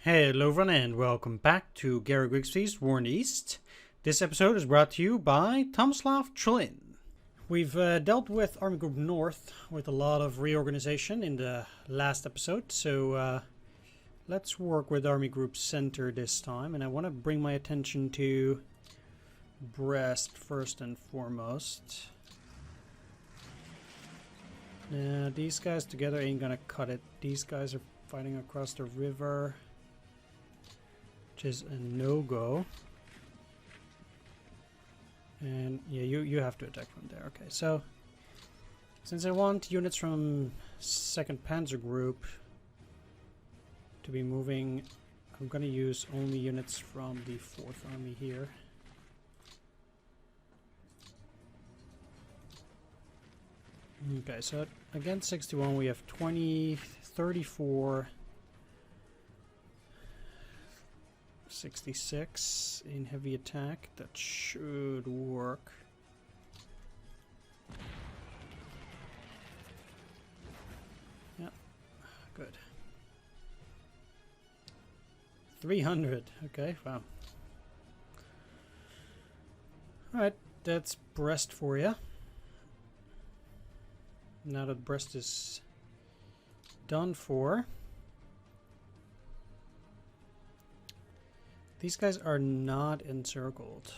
Hello everyone and welcome back to Gary Grigsby's War in the East. This episode is brought to you by Tomislav Trulin. We've dealt with Army Group North with a lot of reorganization in the last episode, so let's work with Army Group Center this time, and I want to bring my attention to Brest first and foremost. Now, these guys together ain't gonna cut it. These guys are fighting across the river, which is a no-go. And yeah, you have to attack from there. Okay, so since I want units from 2nd Panzer Group to be moving, I'm gonna use only units from the 4th Army here. Okay, so against 61 we have 20, 34, 66 in heavy attack. That should work. Yeah, good. 300. Okay, wow. Alright, that's Brest for you. Now that Brest is done for, these guys are not encircled.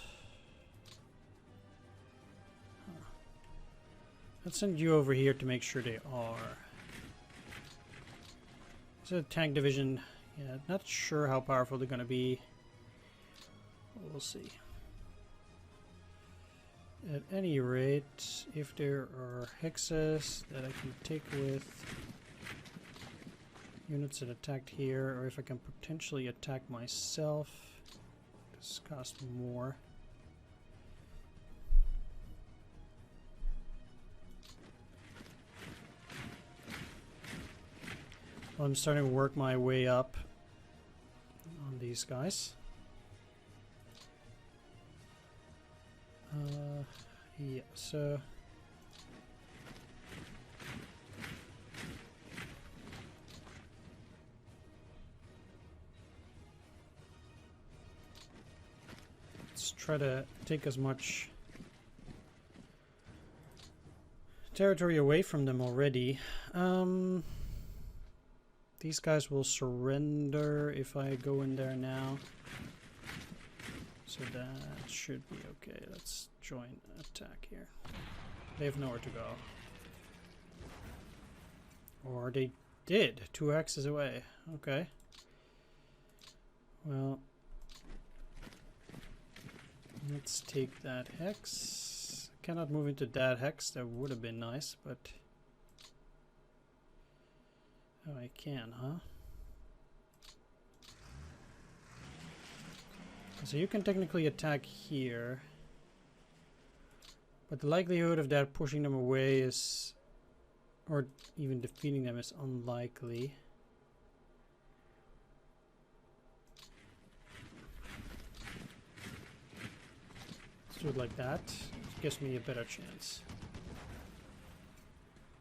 Huh. Let's send you over here to make sure they are. It's a tank division. Yeah, not sure how powerful they're going to be. We'll see. At any rate, if there are hexes that I can take with units that attacked here, or if I can potentially attack myself, this costs more. Well, I'm starting to work my way up on these guys. Yeah, so let's try to take as much territory away from them already. These guys will surrender if I go in there now. So that should be okay. Let's join attack here. They have nowhere to go. Or they did. 2 axes away. Okay. Well, let's take that hex. Cannot move into that hex. That would have been nice, but oh, I can, huh? So you can technically attack here, but the likelihood of that pushing them away is, or even defeating them, is unlikely. Let's do it like that. It gives me a better chance.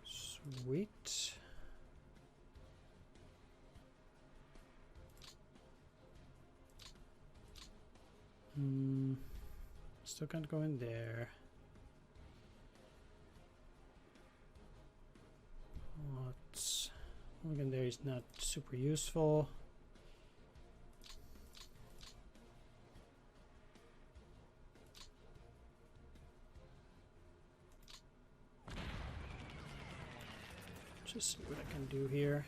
Sweet. Still can't go in there. What's going in there is not super useful. Just see what I can do here.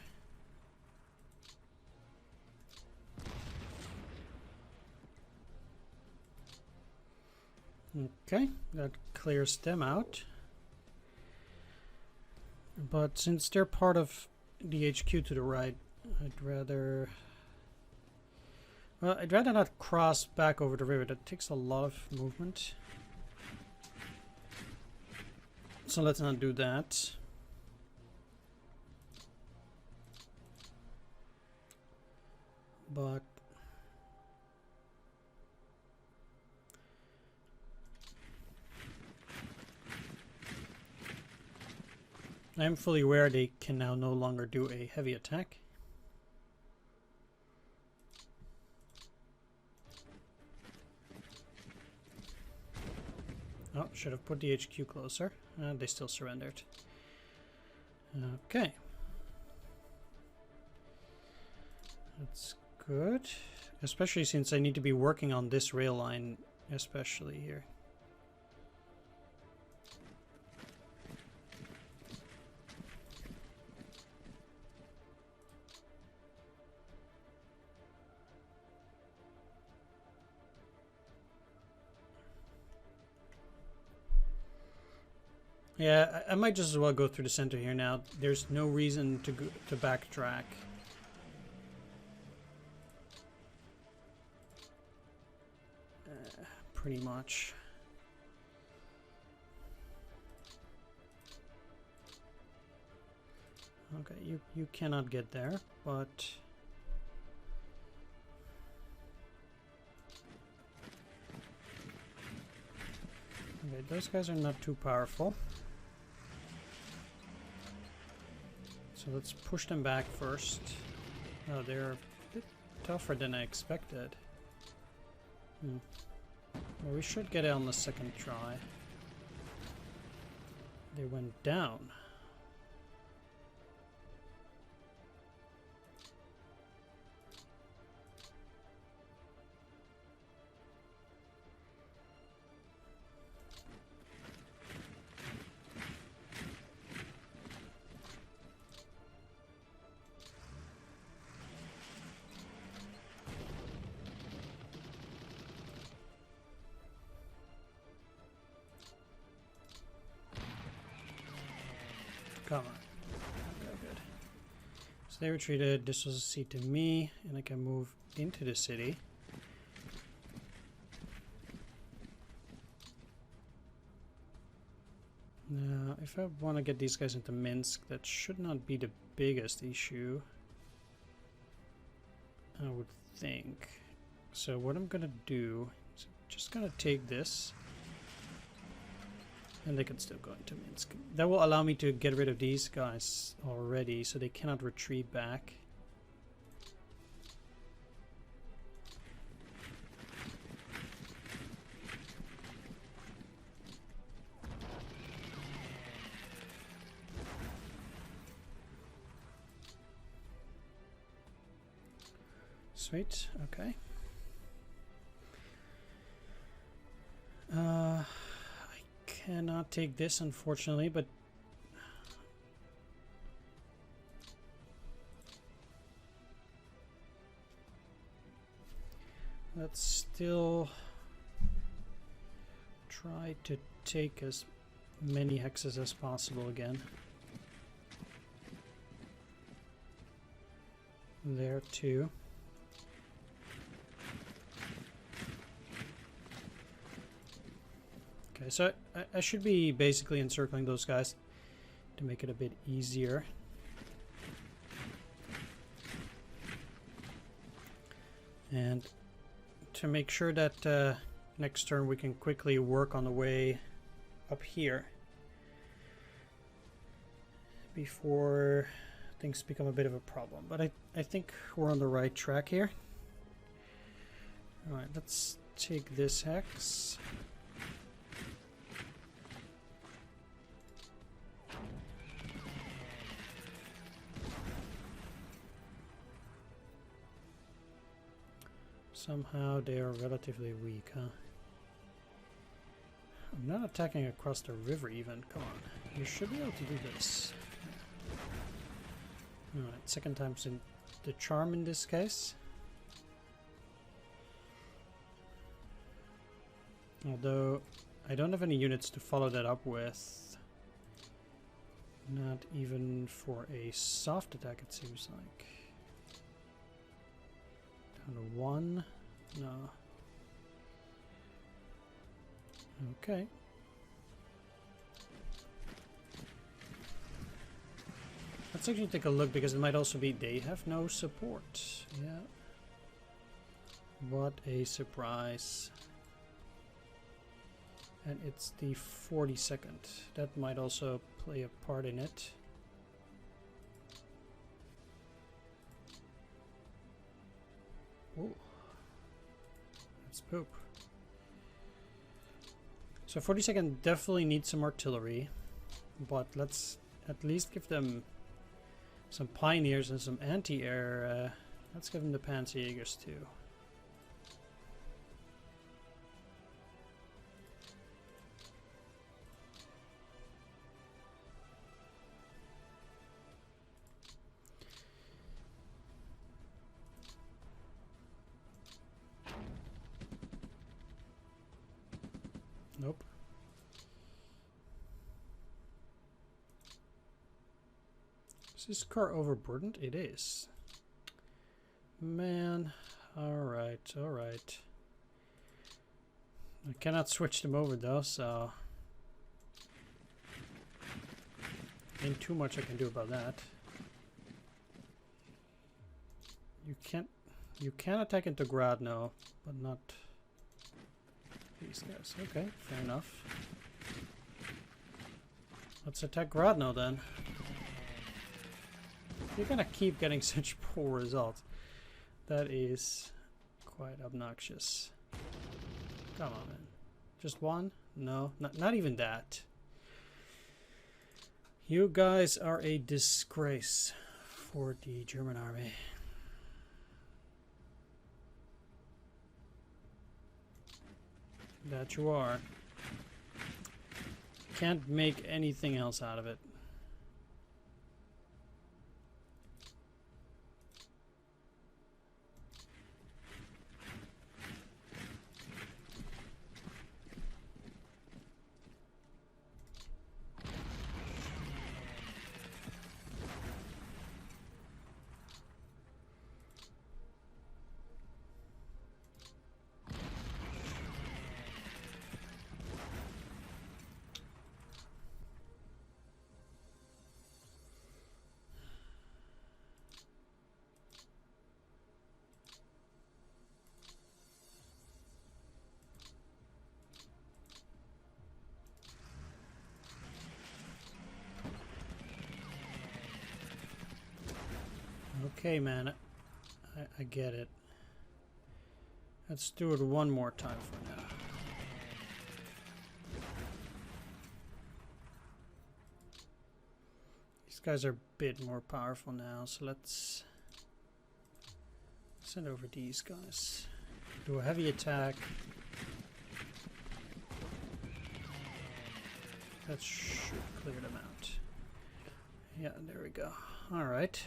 Okay, that clears them out. But since they're part of the HQ to the right, I'd rather not cross back over the river. That takes a lot of movement. So let's not do that. But I'm fully aware they can now no longer do a heavy attack. Should have put the HQ closer. They still surrendered. Okay. That's good. Especially since I need to be working on this rail line, especially here. Yeah, I might just as well go through the center here now. There's no reason to backtrack. Pretty much. Okay, you cannot get there, but okay, those guys are not too powerful. So let's push them back first. Oh, they're a bit tougher than I expected. Well, we should get it on the second try. They went down. Come on. Okay, good. So they retreated. This was a seat to me, and I can move into the city. Now, if I want to get these guys into Minsk, that should not be the biggest issue, I would think. So what I'm gonna do is just gonna take this. And they can still go into Minsk. That will allow me to get rid of these guys already, so they cannot retreat back. Sweet, okay. Cannot take this, unfortunately, but let's still try to take as many hexes as possible again. There too. Okay, so I should be basically encircling those guys to make it a bit easier. And to make sure that next turn we can quickly work on the way up here before things become a bit of a problem. But I think we're on the right track here. Alright, let's take this hex. Somehow they are relatively weak, huh? I'm not attacking across the river even. Come on. You should be able to do this. Alright, second time's in the charm in this case. Although I don't have any units to follow that up with. Not even for a soft attack, it seems like. Down to 1. No. Okay. Let's actually take a look, because it might also be they have no support. Yeah. What a surprise. And it's the 42nd. That might also play a part in it. Ooh. That's poop. So 42nd definitely needs some artillery, but let's at least give them some pioneers and some anti-air. Let's give them the Panzerjägers too. Nope. Is this car overburdened? It is. Man. Alright, alright. I cannot switch them over though, so ain't too much I can do about that. You can attack into Grodno, but not these guys. Okay, fair enough. Let's attack Grodno then. You're gonna keep getting such poor results. That is quite obnoxious. Come on, man. Just one? No, not even that. You guys are a disgrace for the German army. That you are. Can't make anything else out of it. Okay, man, I get it. Let's do it one more time for now. These guys are a bit more powerful now, so let's send over these guys. Do a heavy attack. That should clear them out. Yeah, there we go. All right.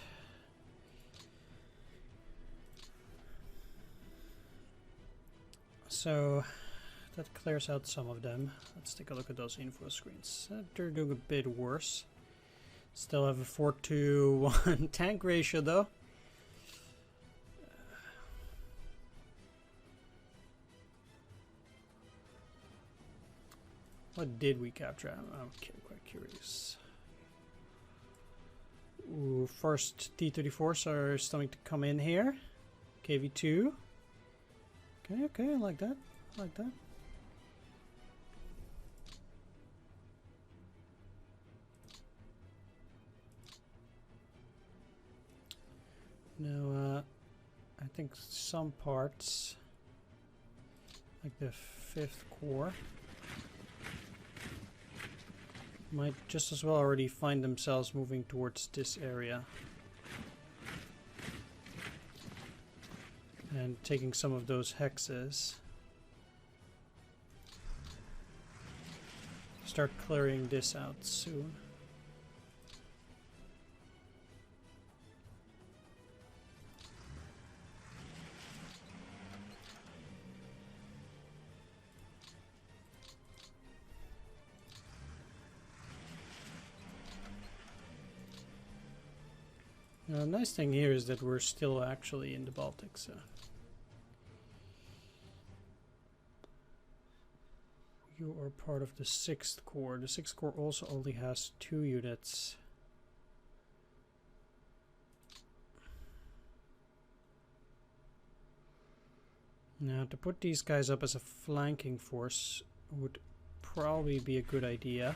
So that clears out some of them. Let's take a look at those info screens. They're doing a bit worse. Still have a 4-to-1 tank ratio though. What did we capture? I'm quite curious. Ooh, first T-34s are starting to come in here. KV-2. Okay, I like that. I like that. Now, I think some parts, like the 5th Corps, might just as well already find themselves moving towards this area. And taking some of those hexes. Start clearing this out soon. Now, the nice thing here is that we're still actually in the Baltic, so you are part of the 6th Corps. The 6th Corps also only has 2 units. Now, to put these guys up as a flanking force would probably be a good idea.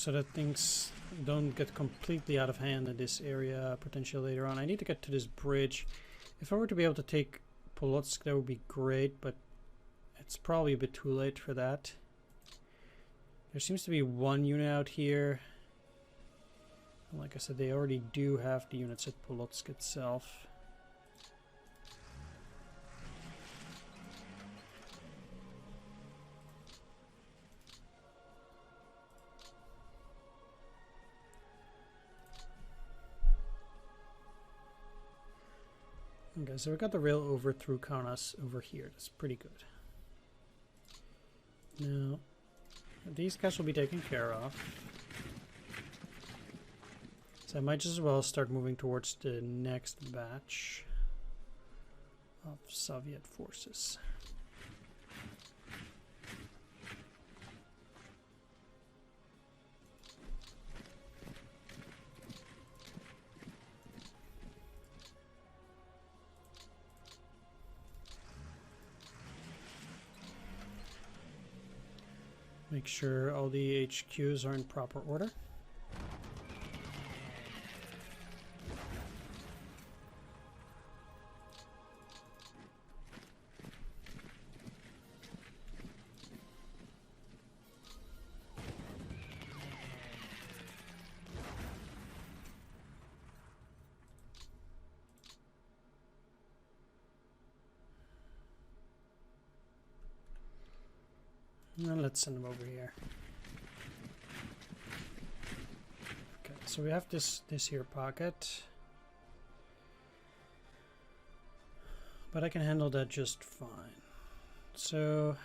so that things don't get completely out of hand in this area potentially later on. I need to get to this bridge. If I were to be able to take Polotsk, that would be great, but it's probably a bit too late for that. There seems to be one unit out here. Like I said, they already do have the units at Polotsk itself. Okay, so we got the rail over through Kaunas over here. That's pretty good. Now, these guys will be taken care of. So I might just as well start moving towards the next batch of Soviet forces. Make sure all the HQs are in proper order. Now let's send them over here. Okay, so we have this here pocket, but I can handle that just fine. So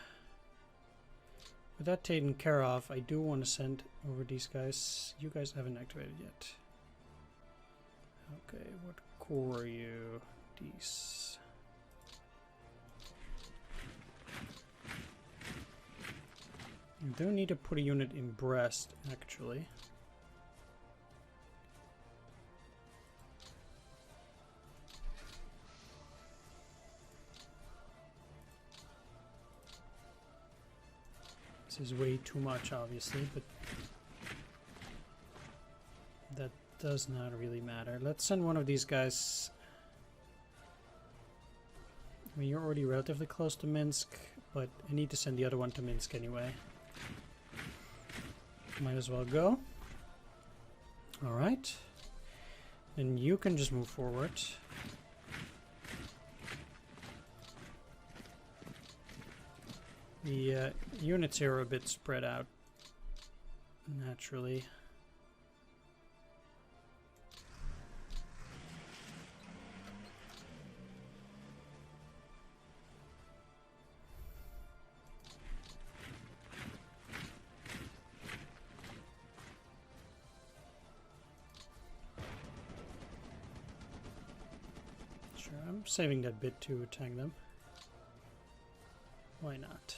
with that taken care of, I do want to send over these guys. You guys haven't activated yet. Okay, what core are you? These. You do need to put a unit in Brest, actually. This is way too much, obviously, but that does not really matter. Let's send one of these guys. I mean, you're already relatively close to Minsk, but I need to send the other one to Minsk anyway. Might as well go. Alright. Then you can just move forward. The units here are a bit spread out, naturally. I'm saving that bit to attack them. Why not?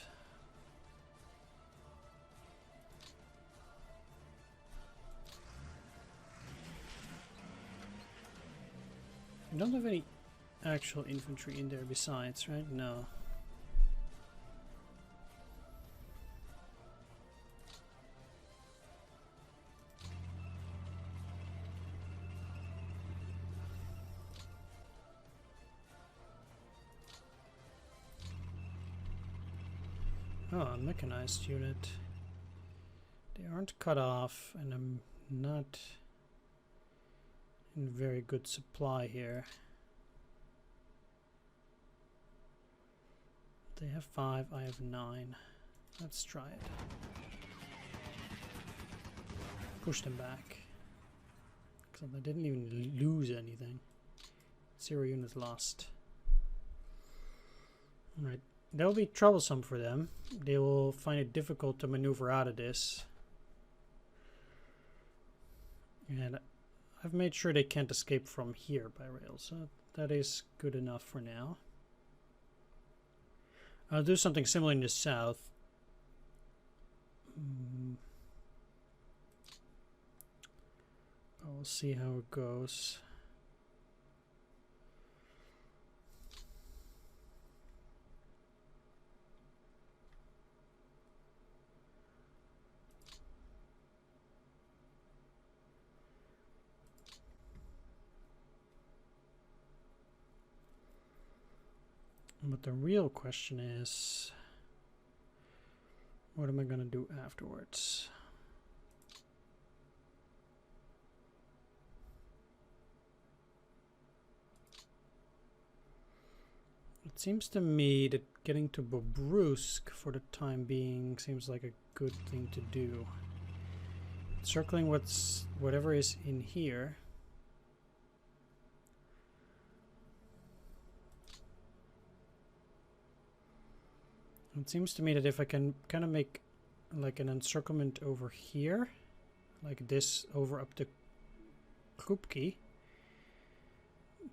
I don't have any actual infantry in there besides, right? No. Oh, a mechanized unit. They aren't cut off, and I'm not in very good supply here. They have 5, I have 9. Let's try it. Push them back. Because I didn't even lose anything. 0 units lost. Alright. That'll be troublesome for them. They will find it difficult to maneuver out of this. And I've made sure they can't escape from here by rail, so that is good enough for now. I'll do something similar in the south. We'll see how it goes. But the real question is, what am I going to do afterwards? It seems to me that getting to Bobrusk for the time being seems like a good thing to do. Circling whatever is in here. It seems to me that if I can kind of make like an encirclement over here, like this over up to Krupki,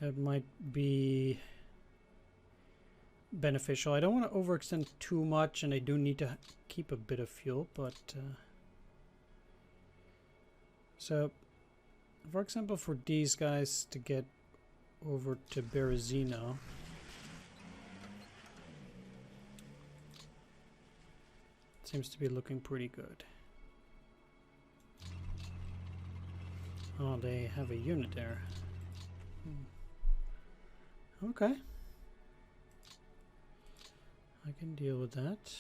that might be beneficial. I don't want to overextend too much, and I do need to keep a bit of fuel, but so for example, for these guys to get over to Berezino, seems to be looking pretty good. Oh, they have a unit there. Okay. I can deal with that.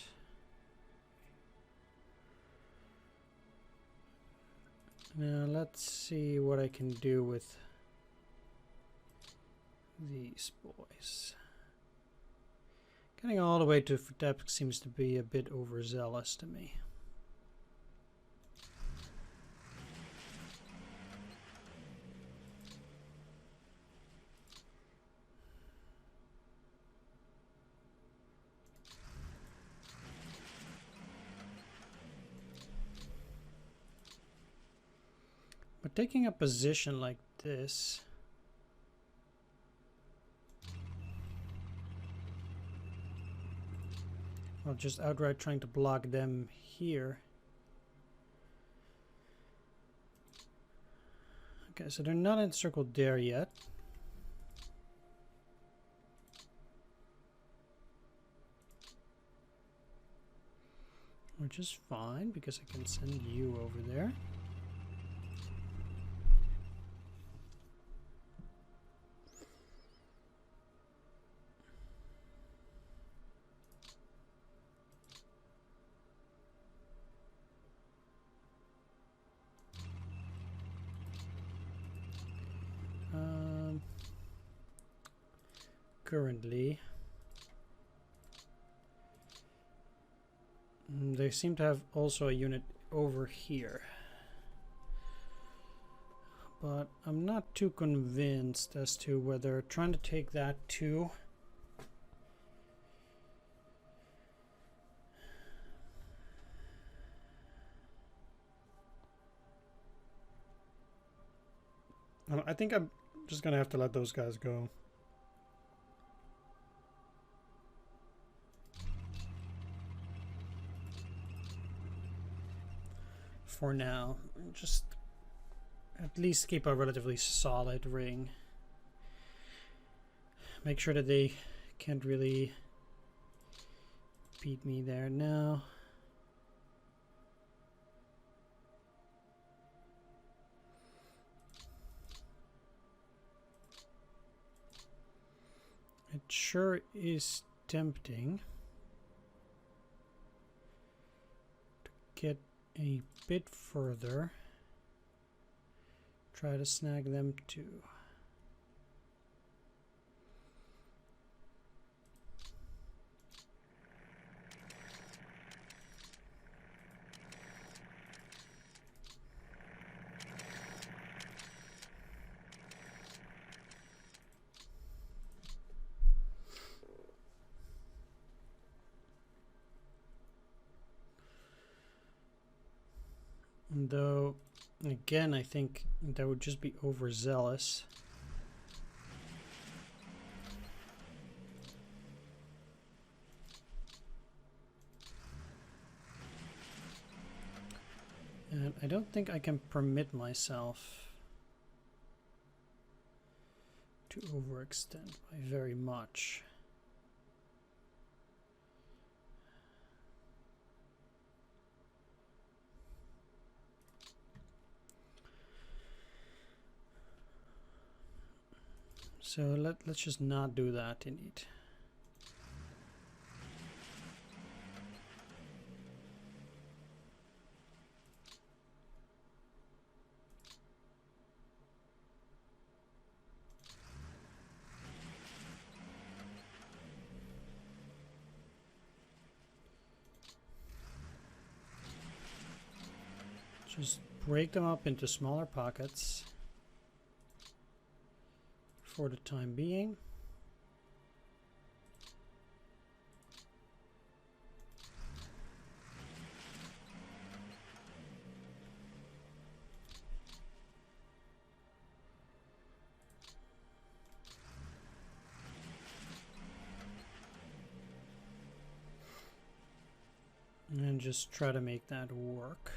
Now let's see what I can do with these boys. Getting all the way to Vitebsk seems to be a bit overzealous to me. But taking a position like this, well, just outright trying to block them here. Okay, so they're not encircled there yet. Which is fine, because I can send you over there. Currently, they seem to have also a unit over here, but I'm not too convinced as to whether trying to take that too. I think I'm just gonna have to let those guys go. For now, just at least keep a relatively solid ring. Make sure that they can't really beat me there now. It sure is tempting to get a bit further, try to snag them too. Though, again, I think that would just be overzealous. And I don't think I can permit myself to overextend by very much. So let's just not do that indeed. Just break them up into smaller pockets for the time being. And just try to make that work.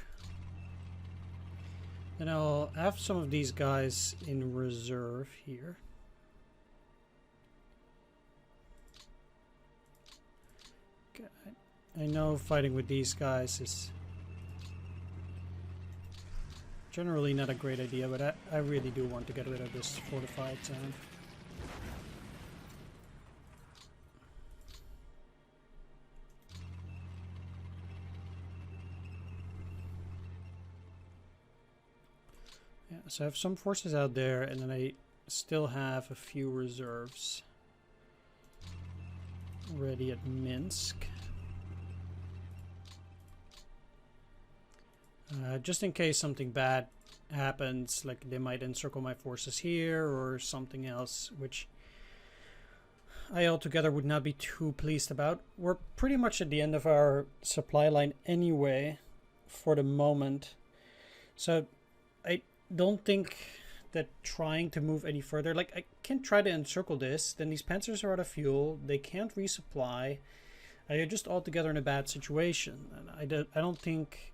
And I'll have some of these guys in reserve here. Okay. I know fighting with these guys is generally not a great idea, but I really do want to get rid of this fortified town. Yeah, so I have some forces out there, and then I still have a few reserves ready at Minsk. Just in case something bad happens, like they might encircle my forces here or something else, which I altogether would not be too pleased about. We're pretty much at the end of our supply line anyway, for the moment. So I don't think that trying to move any further, like I can try to encircle this, then these panzers are out of fuel, they can't resupply, they're just altogether in a bad situation, and I don't think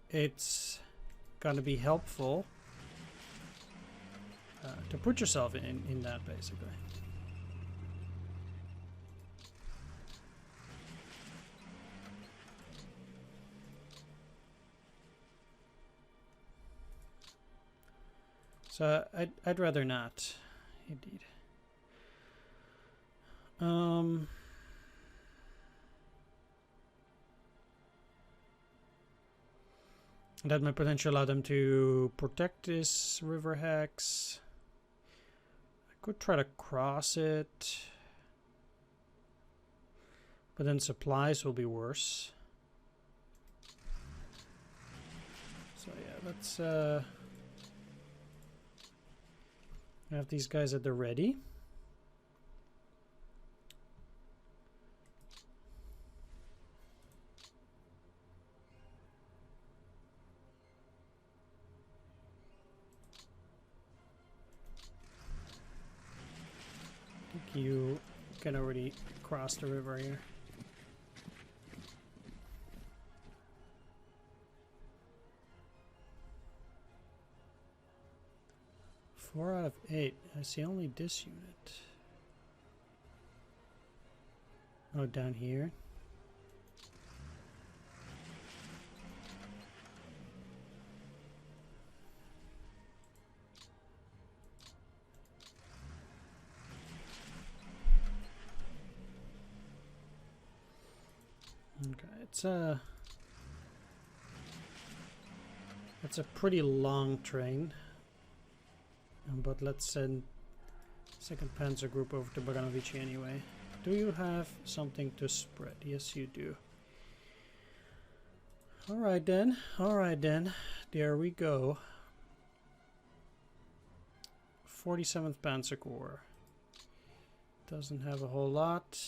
it's gonna be helpful to put yourself in that, basically. So I'd rather not, indeed. That might potentially allow them to protect this river hex. I could try to cross it, but then supplies will be worse. So yeah, let's have these guys at the ready. I think you can already cross the river here. Four out of 8. I see only this unit. Oh, down here. Okay, it's a pretty long train. But let's send second Panzer Group over to Bogdanovici anyway. Do you have something to spread? Yes, you do. Alright then. Alright then. There we go. 47th Panzer Corps. Doesn't have a whole lot.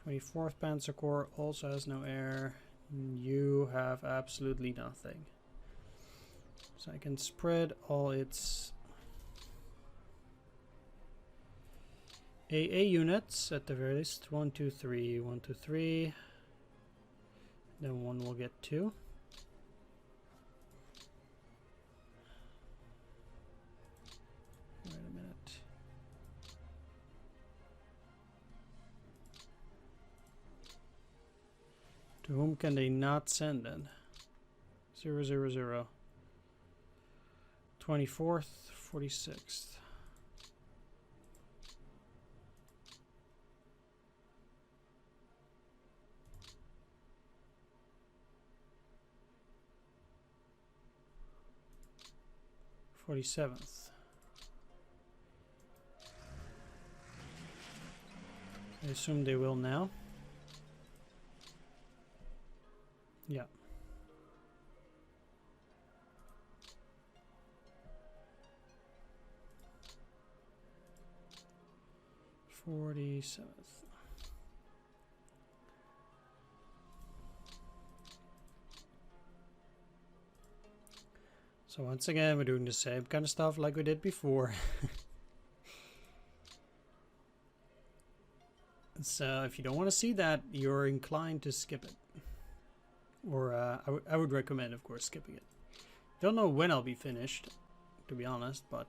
24th Panzer Corps also has no air. You have absolutely nothing. So I can spread all its AA units at the very least. 1, 2, 3, 1, 2, 3. Then one will get 2. Wait a minute. To whom can they not send then? 0, 0, 0. 24th, 46th. I assume they will now. Yeah. 47th. So once again, we're doing the same kind of stuff like we did before. So if you don't want to see that, you're inclined to skip it. Or I would recommend, of course, skipping it. Don't know when I'll be finished, to be honest, but...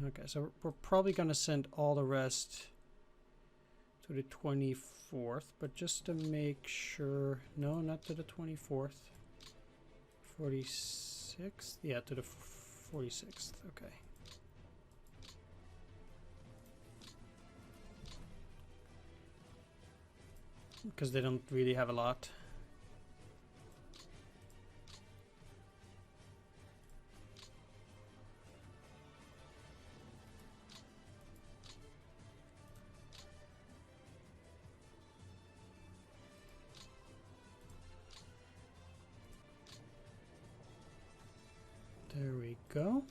okay, so we're probably going to send all the rest to the 24th, but just to make sure... No, not to the 24th. 46th? Yeah, to the 46th, okay. Because they don't really have a lot. There we go.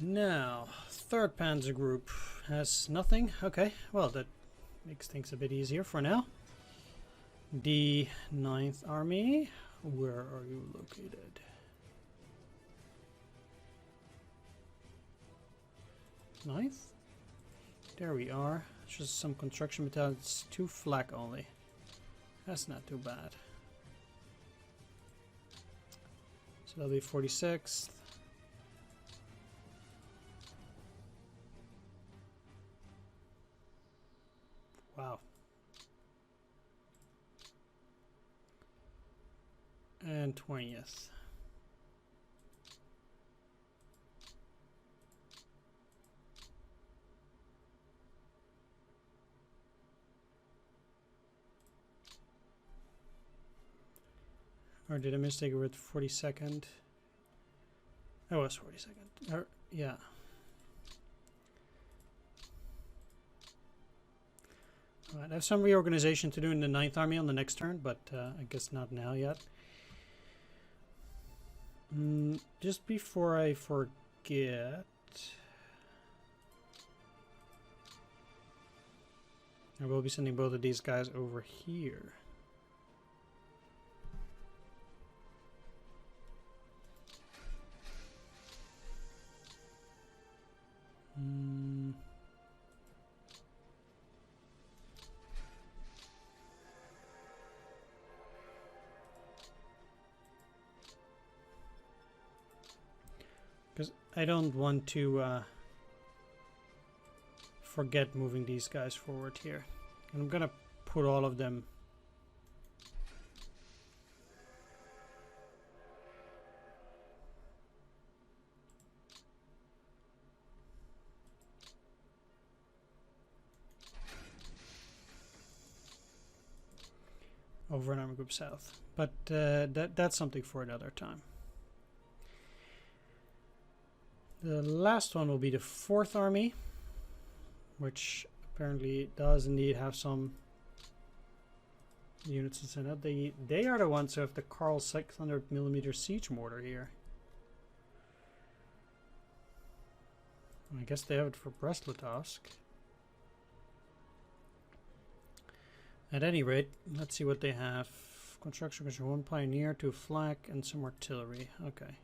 Now, 3rd Panzer Group has nothing. Okay, well, that makes things a bit easier for now. The 9th Army, where are you located? Ninth? There we are. Just some construction battalions, 2 flak only. That's not too bad. So that'll be 46th. Wow. And 20th. Or did I mistake it with 42nd? That was 42nd. Or, yeah. Alright, I have some reorganization to do in the 9th Army on the next turn, but I guess not now yet. Just before I forget... I will be sending both of these guys over here. Because I don't want to forget moving these guys forward here. And I'm gonna put all of them over in Army Group South. But that's something for another time. The last one will be the 4th Army, which apparently does indeed have some units to send out. They are the ones who have the Karl 600mm siege mortar here. I guess they have it for Brest-Litovsk. At any rate, let's see what they have. Construction, 1 Pioneer, 2 flak, and some artillery. Okay.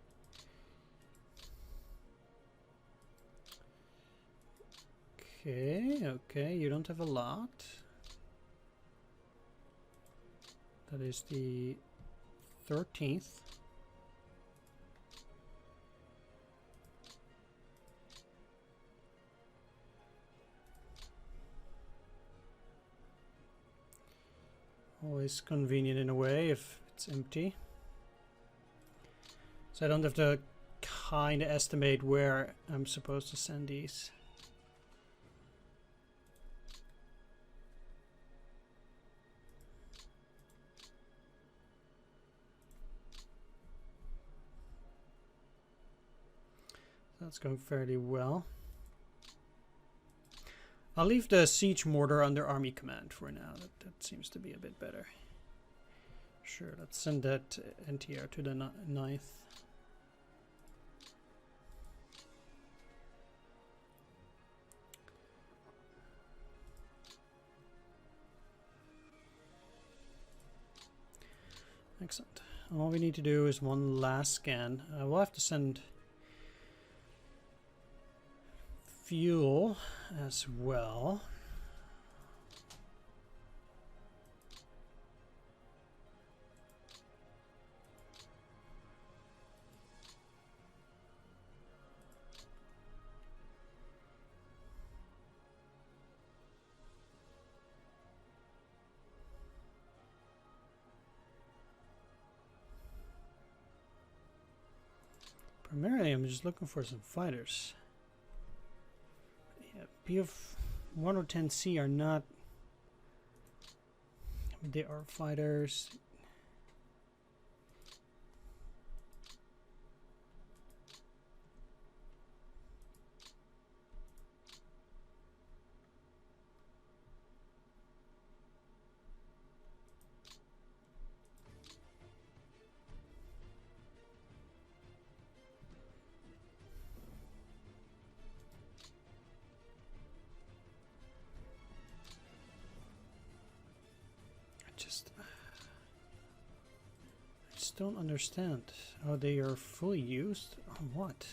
Okay, you don't have a lot. That is the 13th. Always convenient in a way if it's empty. So I don't have to kind of estimate where I'm supposed to send these. That's going fairly well. I'll leave the siege mortar under Army Command for now. That seems to be a bit better. Sure, let's send that NTR to the 9th. Excellent. All we need to do is one last scan. We'll have to send fuel as well. Primarily, I'm just looking for some fighters. Yeah, BF-1 or 10C are not... I mean, they are fighters. I just don't understand. Oh, they are fully used? On what?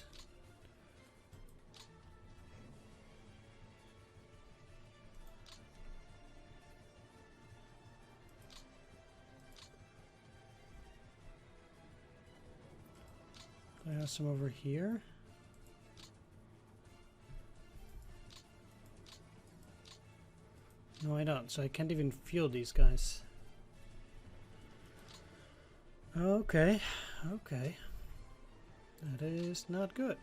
Do I have some over here? No, I don't. So I can't even fuel these guys. Okay, okay. That is not good.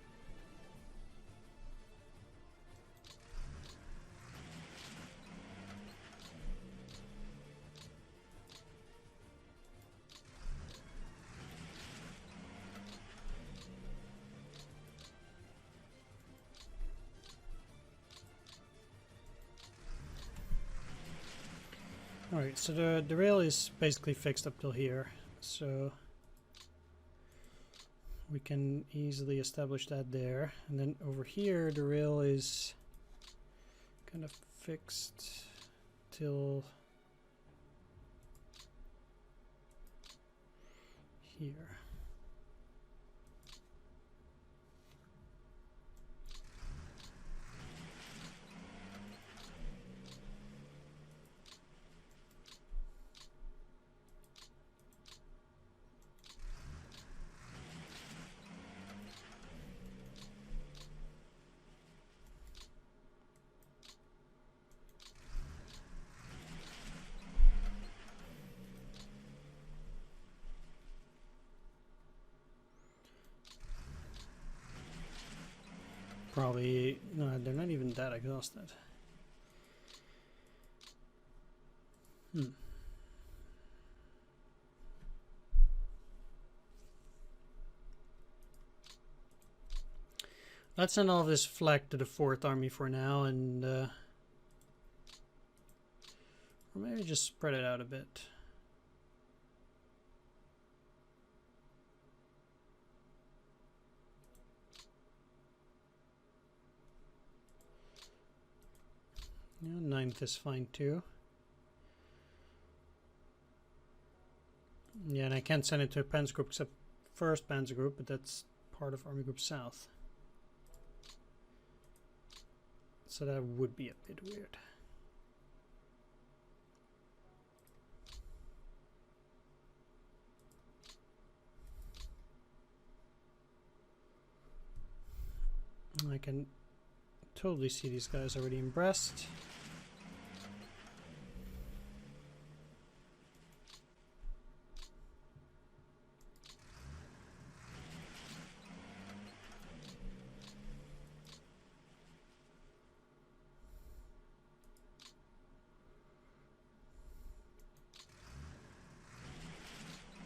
Alright, so the rail is basically fixed up till here, so we can easily establish that there. And then over here the rail is kind of fixed till here. Probably, no, they're not even that exhausted. Let's send all of this flak to the 4th Army for now, and or maybe just spread it out a bit. Yeah, 9th is fine too. Yeah, and I can't send it to a Panzer Group except 1st Panzer Group, but that's part of Army Group South. So that would be a bit weird. I can totally see these guys already in Brest.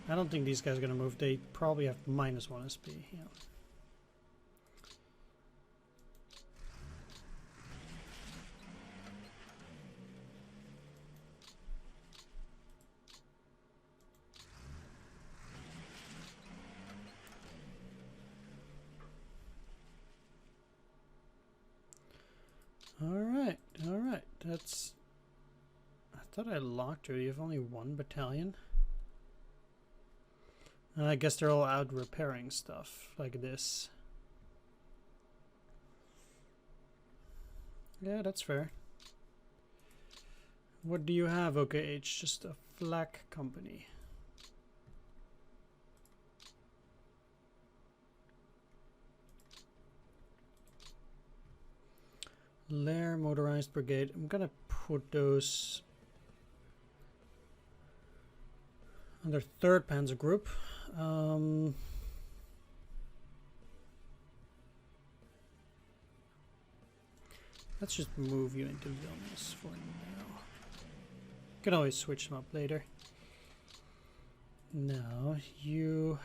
I don't think these guys are going to move. They probably have -1 SP. Yeah. All right. That's... I thought I locked her. You have only 1 battalion. I guess they're all out repairing stuff like this. Yeah, that's fair. What do you have? Okay, it's just a flak company. Lair motorized brigade. I'm gonna put those under 3rd Panzer Group. Let's just move you into Vilnius for now. Can always switch them up later. Now you.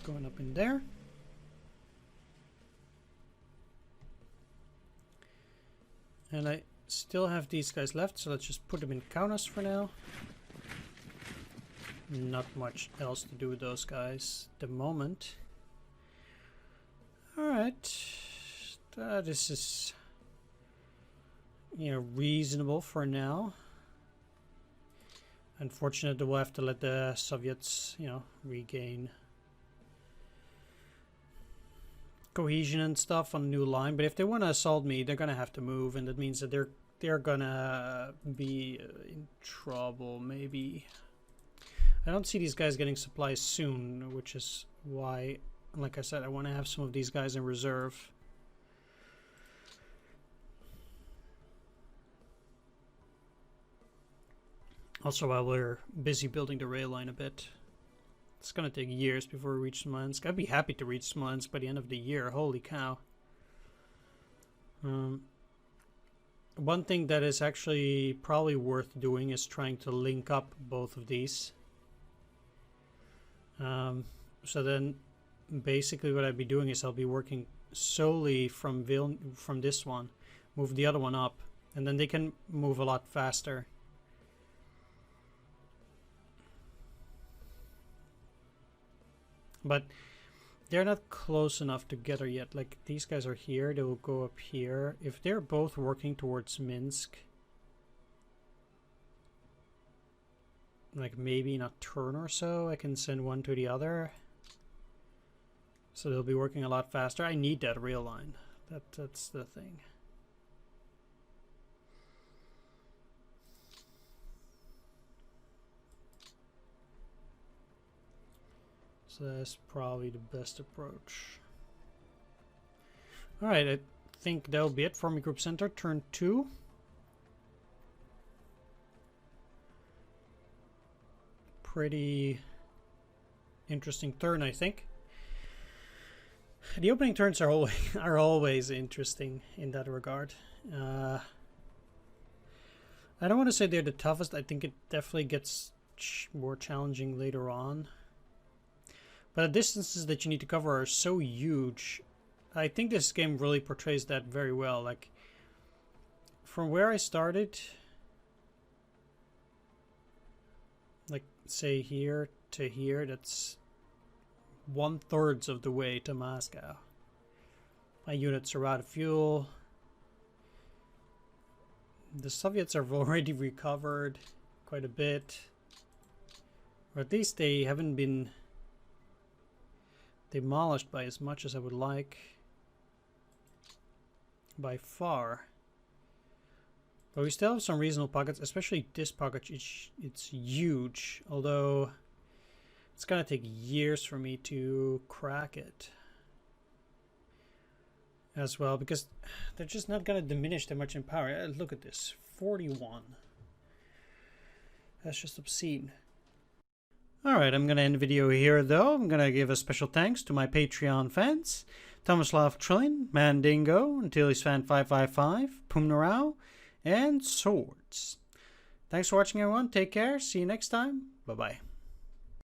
Going up in there. And I still have these guys left, so let's just put them in Kaunas for now. Not much else to do with those guys at the moment. Alright. This is, you know, reasonable for now. Unfortunately, we'll have to let the Soviets, you know, regain cohesion and stuff on a new line, but if they want to assault me, they're gonna have to move, and that means that they're gonna be in trouble. Maybe I don't see these guys getting supplies soon, which is why, like I said, I want to have some of these guys in reserve. Also, while we're busy building the rail line a bit. It's gonna take years before we reach Smolensk. I'd be happy to reach Smolensk by the end of the year. Holy cow. One thing that is actually probably worth doing is trying to link up both of these. So then basically what I'd be doing is I'll be working solely from this one, move the other one up, and then they can move a lot faster. But they're not close enough together yet. Like, these guys are here, they will go up here. If they're both working towards Minsk, like maybe in a turn or so, I can send one to the other. So they'll be working a lot faster. I need that rail line. That's the thing. So that's probably the best approach. Alright, I think that'll be it for Army Group Center, turn 2. Pretty interesting turn, I think. The opening turns are always interesting in that regard. I don't want to say they're the toughest. I think it definitely gets more challenging later on. But the distances that you need to cover are so huge. I think this game really portrays that very well. Like, from where I started, like, say here to here, that's 1/3 of the way to Moscow. My units are out of fuel. The Soviets have already recovered quite a bit. Or at least they haven't been demolished by as much as I would like. By far. But we still have some reasonable pockets, especially this pocket. It's huge, although it's gonna take years for me to crack it as well, because they're just not gonna diminish that much in power. Look at this, 41. That's just obscene. Alright, I'm gonna end the video here though. I'm gonna give a special thanks to my Patreon fans: Tomislav Trilin, Mandingo, Antilisfan555, Pumnarao, and Swords. Thanks for watching everyone, take care, see you next time, bye bye.